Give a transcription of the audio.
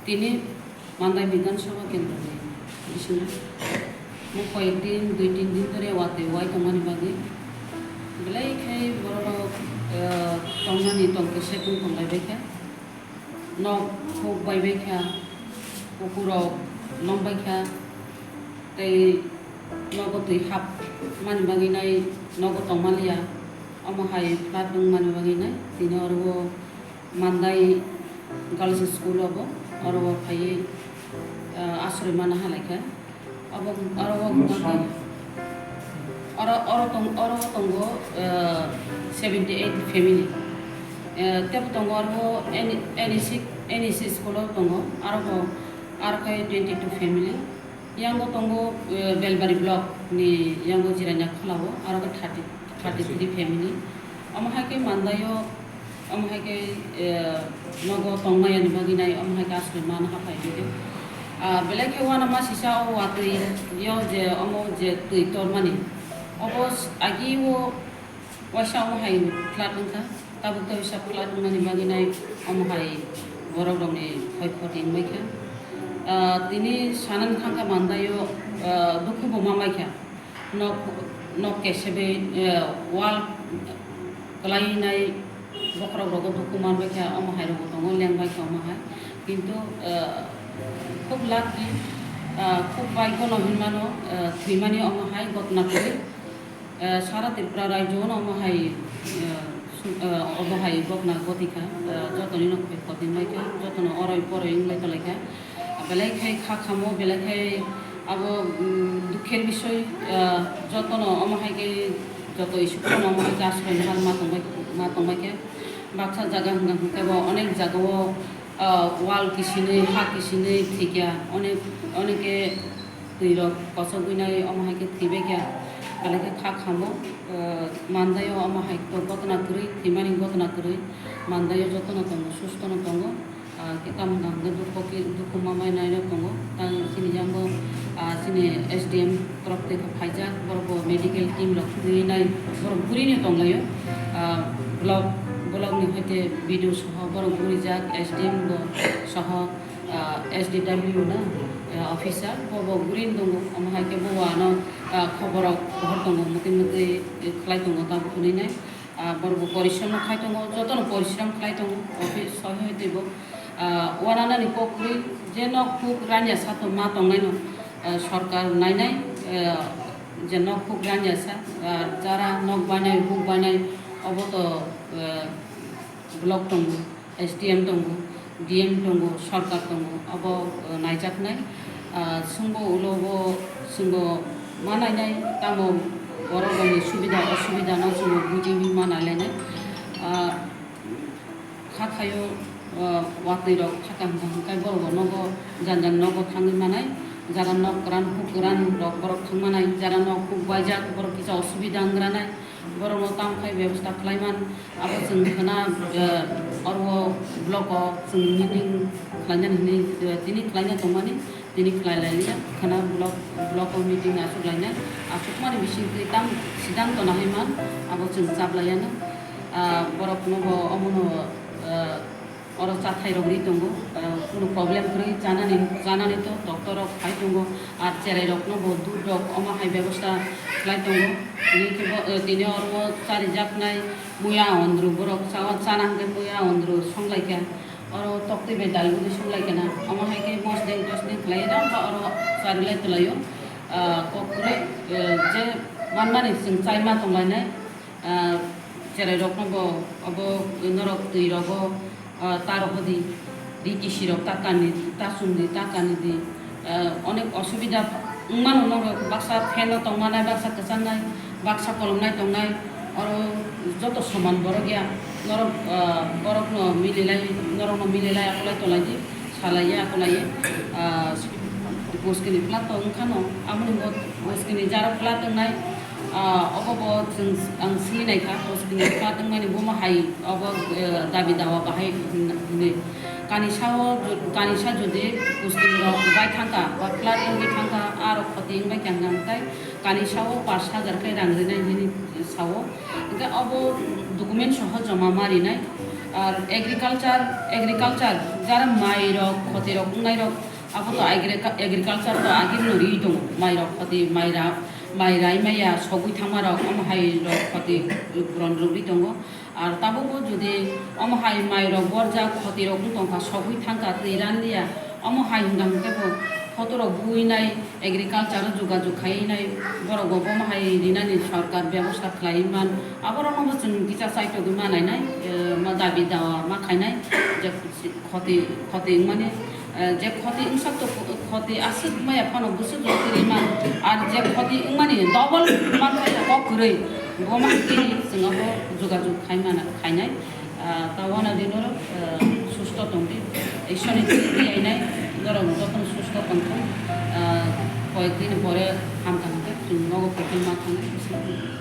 তিনি মান্দাই বিধানসভা কেন্দ্র বিষ্ণু মু কয়েকদিন 2-3 দিন ধরে ওয়াতে ওয়াই তমানি বাগে বেলাই খাই বড় তংনানি তংকে সেকুন তংলাইবাই খা নক হোক বাইবাই খা পুকুরাव লম্বাই খা তাই নগতই হাপ মানি বাগিনাই নগত তংমালিয়া অমহাই ফ্লাট দং মানি বাগিনাই তিনি আরো মান্দাই গার্লস স্কুল হবো আরো ফাই আশ্রয় মানা হালাইখা এবং আরো আরো তঙ্গ 78 ফ্যামিলি তেব তঙ্গ আরো এনএসি স্কুল তঙ্গ আরো 22 ফ্যামিলি ইয়াঙ্গো তঙ্গ বেলবারি ব্লক নি ইয়াঙ্গো জিরাইনা খালাবো আরো 33 ফ্যামিলি আমহাকে মান্দায়ো আমহাকে নগো তংমায়ানি বাগিনাই আমহাকে আশ্রয় মানা হাফাই দিদে বেলাকে ওয়ানা মাসিসা ও আতই ইয় যে অমো যে তুই তোর মানি অবস আগি ও ওয়াসা আমহাই ফ্লাটনকা তাবুক তো হিসাব ফ্লাটনমানি বাগিনাই আমহাই বরগমনি ক্ষয়ক্ষতি মাইখা তিনি সানান খাঙ্কা মান্দায়ো দুঃখ বোমা মাইখা নক কেসেবে ওয়াল কলাইনাই বকরা রগো দুঃখ মানবাইখা আমহাই রগো দङ লেংবাইখা আমহাই কিন্তু খুব লাকি খুব ভাগ্য নহিমানো থিমানি আমহাই ঘটনা করে সারা ত্রিপুরা রাজ্য আমহাই অবহাই ঘটনা গতিকা যতনি নক্ষে কদিনলাইখা যতন অরয় পরয় ইংলাইতলাইখা বেলাইখাই খাখামো বেলাইখাই আবো দুঃখের বিষয় যতন আমহাইকে যত স্কুল আমহাইকে আশ্রয় হাল মাতংবাইকে বাক্সা জায়গা হুঙ্গা হুঙ্কাবো অনেক জায়গাও ওয়াল কিসিনে হা কিসিনে থিকা অনেকে তৈর কসক গুইনাই আমহাইকে থিবে গিয়া বেলাকে খা খামো মান্দায়ও আমহাই তো ঘটনা করি থিমানি ঘটনা করি মান্দায়ও যতন দङ সুস্থ দङ কাম গাঙ্গে দুঃখ মামাই নাইনো দङ তাं सिनि जांगो सिनि SDM तरफ থেকে ফাইজা বড় মেডিকেল টিম রক নাই বড় বুড়িনি দংলাयो ব্লক নি হইতে ভিডিও সহ বড় বুড়ি যাক SDM সহ SDW না অফিসার বড় বুড়িন দङ আমহাইকে বওয়ানো খবর হর দङ মতে মতে খালাই দङ তা বুনি নাই বড় পরিশ্রম খাই দङ যতন পরিশ্রম খাই দङ অফিস সহ হইতেব ওয়ানানানি পকরি যে নক খুব রানিয়া সাতো মা তংনাইনো সরকার নাইনাই যে নক খুব রানিয়া সা যারা নক বানাই হুক বানাই অবত ব্লক দङ SDM দङ DM দङ সরকার দङ অব নাইজাক নাই সুংবো উলবো সুংবো মানাইনাই তামো বড়গনি সুবিধা অসুবিধা না সুংবো বুঝিবি মানাইলাইনাই খাখাयो ওয়াতই রক থাকা হুঙ্কাই বড় নগো জানজান নগো থাঙি মানাই যারা নক গ্রান হুক গ্রান রক বড় থাংমানাই যারা নক হুক বাইজাক বড় কিছু অসুবিধা আংগ্রানাই বড় তামখাই ব্যবস্থা খালাইমান আবো जों खोना अरव ब्लक जों मिटिं खालायनानै दिनै खालायना दंमानि दिनै खालायलायना खोना ब्लक मिटिं आसुगलायना आसुकमानि बिसिंखै ताम सिदांत नाहायमान आबो जों जाब्लायानो बरफ नगो अमनो और चाथाई रगरी दङ কোনো प्रब्लेम गई जानानै तो डक्टर खाई दङ और चेराई रखनो दूध रक अमाहाय व्यवस्था खाई दङ दिनै अरु चारि जाकनाय मुया अंद्रु बरक चाना हंगे मुया अंद्रु संलायखा और तक्ति बे दालगुदि संलायखना अमाहायके मसदें खाई दा और चारिलाय तलायो ककरे जे माननानै जों चाइमा दंलायनाय चेराई रखनो अब नरक दै रगो তারপদি ডিটিসি রক টাকানি তাসুন্দি টাকানি দি অনেক অসুবিধা মানো নরক বাক্সা ফেন তংমানাই বাক্সা কেসানাই বাক্সা কলমনাই তংনাই আর যত সমান বড় গিয়া নরক বরক মিলিলাই আকলাই তলাই দি সালাইয়ে আকলাইয়ে বসকিনি প্লাট ओंखानो आमनि बसकिनि जारा प्लाट নাই अब जों आं सिनायखा बसकिनि प्लाट माने बमा हाय अब दाबि दावा बाहाय कानिसा जुदि बसकिनि बाय थांका बा प्लाट इंगि थांका आरो खति इंबाय क्यांगांताय कानिसाव 5000 kai रांग्रिनाय हिनि साव इनका अब डकुमेन्ट सह जमा मारिनाय আর এগ্রিকালচার যারা মাই রক ক্ষতি রক নাই রক আপাতত এগ্রিকালচার তো আগে নরি দङ মাই রক ক্ষতি মাই রাইমাইয়া সগুই থামা রক হাই রক ক্ষতি গ্রন রবি দङ আর তাবো যদি হাই মাই রক বরজা ক্ষতি রক দংখা সগুই থাঙ্কা তৈরানলিয়া হাই হংদাংকেবো ফতরক বুইনাই এগ্রিকালচার যোগাযোগ খাইনাই বড় গবম হাই রিনানি সরকার ব্যবস্থা খাইমান আবার নবচন গিচা সাইটো মানাইনাই মা দাবি দাওয়া মা খাইনাই যে ক্ষতি মানে যে ক্ষতি ইনসাক তো ক্ষতি আসে মায়া ফানো বুসু জতিরি মান আর যে ক্ষতি মানে ডবল মান ককरै গমা কি जोंहाबो যোগাযোগ খাইনাই তাওয়ানা দিনর সুস্থ দंबि ঈশ্বরী দিয়াইনাই ধরো যখন সুস্থ থাকতো কয়েকদিন পরে হামতাম নগদ মা থাকবে